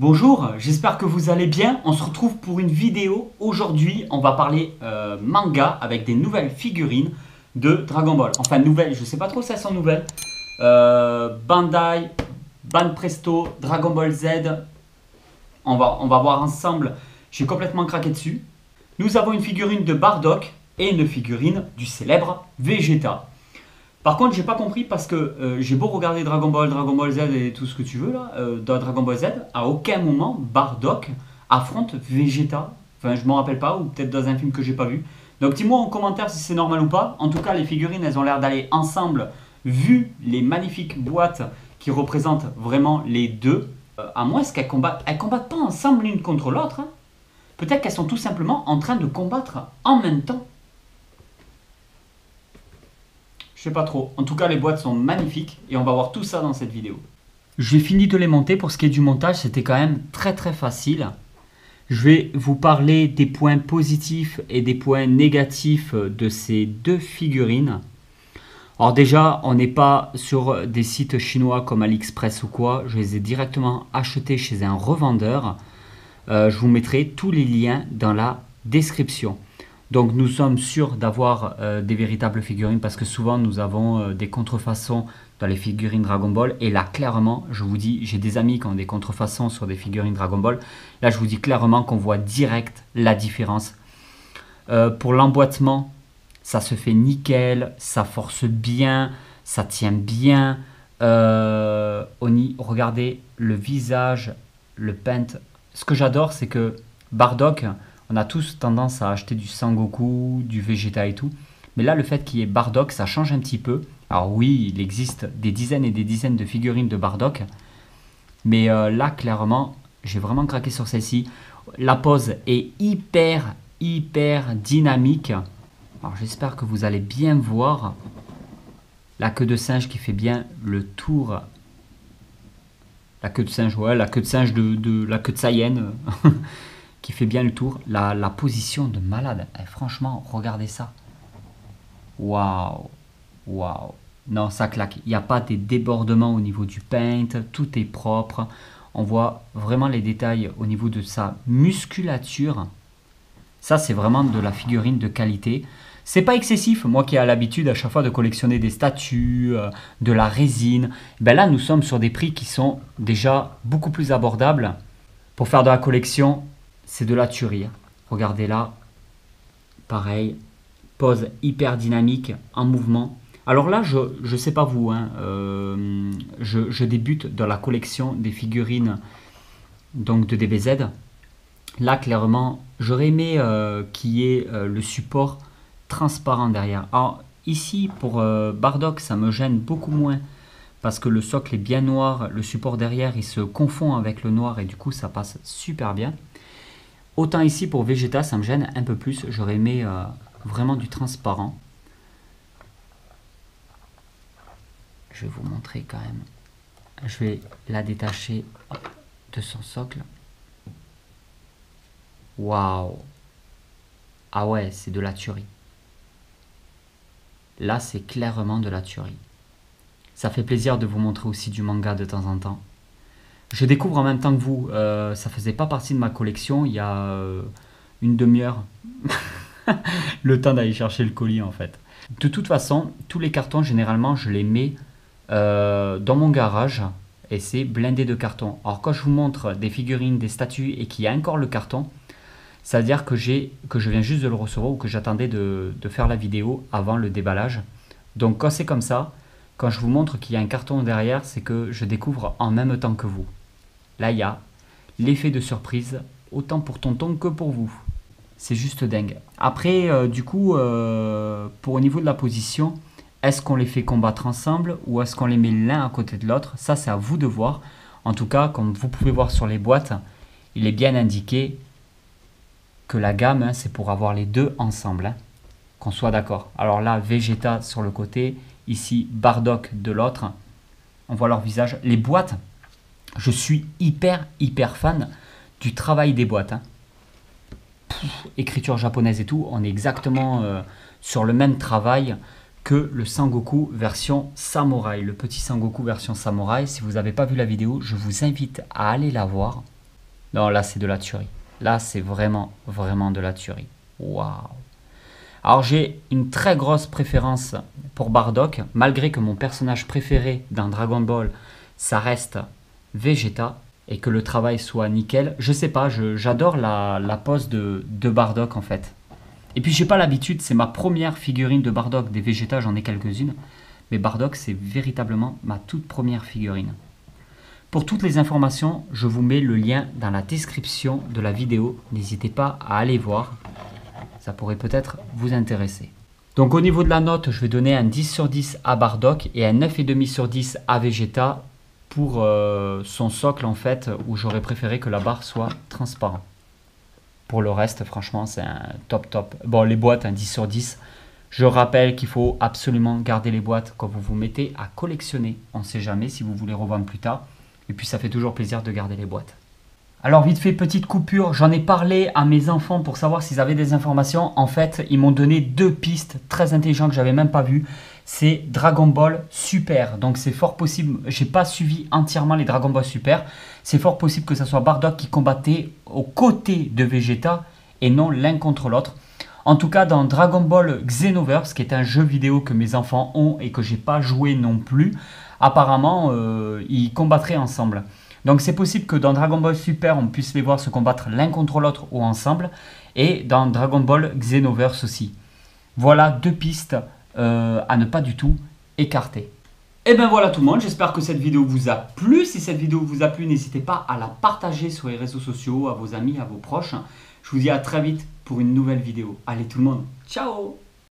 Bonjour, j'espère que vous allez bien. On se retrouve pour une vidéo. Aujourd'hui, on va parler manga avec des nouvelles figurines de Dragon Ball. Enfin, nouvelles, je sais pas trop si elles sont nouvelles. Bandai, Banpresto, Dragon Ball Z. On va voir ensemble. J'ai complètement craqué dessus. Nous avons une figurine de Bardock et une figurine du célèbre Vegeta. Par contre, j'ai pas compris parce que j'ai beau regarder Dragon Ball Z et tout ce que tu veux là, dans Dragon Ball Z, à aucun moment Bardock affronte Vegeta. Enfin, je m'en rappelle pas, ou peut-être dans un film que j'ai pas vu. Donc, dis-moi en commentaire si c'est normal ou pas. En tout cas, les figurines, elles ont l'air d'aller ensemble, vu les magnifiques boîtes qui représentent vraiment les deux. À moins qu'elles combattent, elles combattent pas ensemble l'une contre l'autre. Hein. Peut-être qu'elles sont tout simplement en train de combattre en même temps. Je sais pas trop. En tout cas, les boîtes sont magnifiques et on va voir tout ça dans cette vidéo. J'ai fini de les monter. Pour ce qui est du montage, c'était quand même très facile. Je vais vous parler des points positifs et des points négatifs de ces deux figurines. Alors déjà, on n'est pas sur des sites chinois comme AliExpress ou quoi. Je les ai directement achetés chez un revendeur. Je vous mettrai tous les liens dans la description. Donc nous sommes sûrs d'avoir des véritables figurines parce que souvent nous avons des contrefaçons dans les figurines Dragon Ball. Et là clairement, je vous dis, j'ai des amis qui ont des contrefaçons sur des figurines Dragon Ball. Là je vous dis clairement qu'on voit direct la différence. Pour l'emboîtement, ça se fait nickel, ça force bien, ça tient bien. Regardez le visage, le paint. Ce que j'adore c'est que Bardock... On a tous tendance à acheter du Sangoku, du Vegeta et tout. Mais là, le fait qu'il y ait Bardock, ça change un petit peu. Alors oui, il existe des dizaines et des dizaines de figurines de Bardock. Mais là, clairement, j'ai vraiment craqué sur celle-ci. La pose est hyper dynamique. Alors j'espère que vous allez bien voir. La queue de singe qui fait bien le tour. La queue de singe, ouais, la queue de singe la queue de Saiyan. Qui fait bien le tour. La position de malade. Et franchement, regardez ça. Waouh. Waouh. Non, ça claque. Il n'y a pas des débordements au niveau du paint. Tout est propre. On voit vraiment les détails au niveau de sa musculature. Ça, c'est vraiment de la figurine de qualité. C'est pas excessif. Moi qui ai l'habitude à chaque fois de collectionner des statues, de la résine. Ben là, nous sommes sur des prix qui sont déjà beaucoup plus abordables. Pour faire de la collection... C'est de la tuerie. Regardez là. Pareil. Pose hyper dynamique en mouvement. Alors là, je sais pas vous. Hein, je débute dans la collection des figurines donc de DBZ. Là, clairement, j'aurais aimé qu'il y ait le support transparent derrière. Alors ici, pour Bardock, ça me gêne beaucoup moins. Parce que le socle est bien noir. Le support derrière, il se confond avec le noir. Et du coup, ça passe super bien. Autant ici pour Vegeta, ça me gêne un peu plus. J'aurais aimé vraiment du transparent. Je vais vous montrer quand même. Je vais la détacher de son socle. Waouh! Ah ouais, c'est de la tuerie. Là, c'est clairement de la tuerie. Ça fait plaisir de vous montrer aussi du manga de temps en temps. Je découvre en même temps que vous, ça faisait pas partie de ma collection il y a une demi-heure. Le temps d'aller chercher le colis en fait. De toute façon, tous les cartons généralement je les mets dans mon garage et c'est blindé de cartons. Alors quand je vous montre des figurines, des statues et qu'il y a encore le carton, ça veut dire que je viens juste de le recevoir ou que j'attendais de faire la vidéo avant le déballage. Donc quand c'est comme ça, quand je vous montre qu'il y a un carton derrière, c'est que je découvre en même temps que vous. Là, il y a l'effet de surprise, autant pour tonton que pour vous. C'est juste dingue. Après, du coup, pour au niveau de la position, est-ce qu'on les fait combattre ensemble ou est-ce qu'on les met l'un à côté de l'autre? Ça, c'est à vous de voir. En tout cas, comme vous pouvez voir sur les boîtes, il est bien indiqué que la gamme, hein, c'est pour avoir les deux ensemble. Hein, qu'on soit d'accord. Alors là, Vegeta sur le côté, ici Bardock de l'autre. On voit leur visage. Les boîtes... Je suis hyper fan du travail des boîtes. Hein. Écriture japonaise et tout, on est exactement sur le même travail que le Sangoku version samouraï. Le petit Sangoku version samouraï, si vous n'avez pas vu la vidéo, je vous invite à aller la voir. Non, là, c'est de la tuerie. Là, c'est vraiment, vraiment de la tuerie. Waouh. Alors, j'ai une très grosse préférence pour Bardock, malgré que mon personnage préféré dans Dragon Ball, ça reste Vegeta, et que le travail soit nickel. Je sais pas, j'adore la pose de Bardock, en fait. Et puis, j'ai pas l'habitude, c'est ma première figurine de Bardock. Des Vegeta, j'en ai quelques-unes. Mais Bardock, c'est véritablement ma toute première figurine. Pour toutes les informations, je vous mets le lien dans la description de la vidéo. N'hésitez pas à aller voir. Ça pourrait peut-être vous intéresser. Donc au niveau de la note, je vais donner un 10 sur 10 à Bardock et un 9,5 sur 10 à Vegeta pour son socle en fait, où j'aurais préféré que la barre soit transparente. Pour le reste, franchement, c'est un top. Bon, les boîtes, un 10 sur 10. Je rappelle qu'il faut absolument garder les boîtes quand vous vous mettez à collectionner. On ne sait jamais si vous voulez revendre plus tard. Et puis ça fait toujours plaisir de garder les boîtes. Alors vite fait, petite coupure, j'en ai parlé à mes enfants pour savoir s'ils avaient des informations. En fait, ils m'ont donné 2 pistes très intelligentes que j'avais même pas vues. C'est Dragon Ball Super. Donc c'est fort possible, j'ai pas suivi entièrement les Dragon Ball Super. C'est fort possible que ce soit Bardock qui combattait aux côtés de Vegeta et non l'un contre l'autre. En tout cas, dans Dragon Ball Xenoverse, qui est un jeu vidéo que mes enfants ont et que j'ai pas joué non plus, apparemment, ils combattraient ensemble. Donc c'est possible que dans Dragon Ball Super, on puisse les voir se combattre l'un contre l'autre ou ensemble. Et dans Dragon Ball Xenoverse aussi. Voilà 2 pistes à ne pas du tout écarter. Et ben voilà tout le monde, j'espère que cette vidéo vous a plu. Si cette vidéo vous a plu, n'hésitez pas à la partager sur les réseaux sociaux, à vos amis, à vos proches. Je vous dis à très vite pour une nouvelle vidéo. Allez tout le monde, ciao!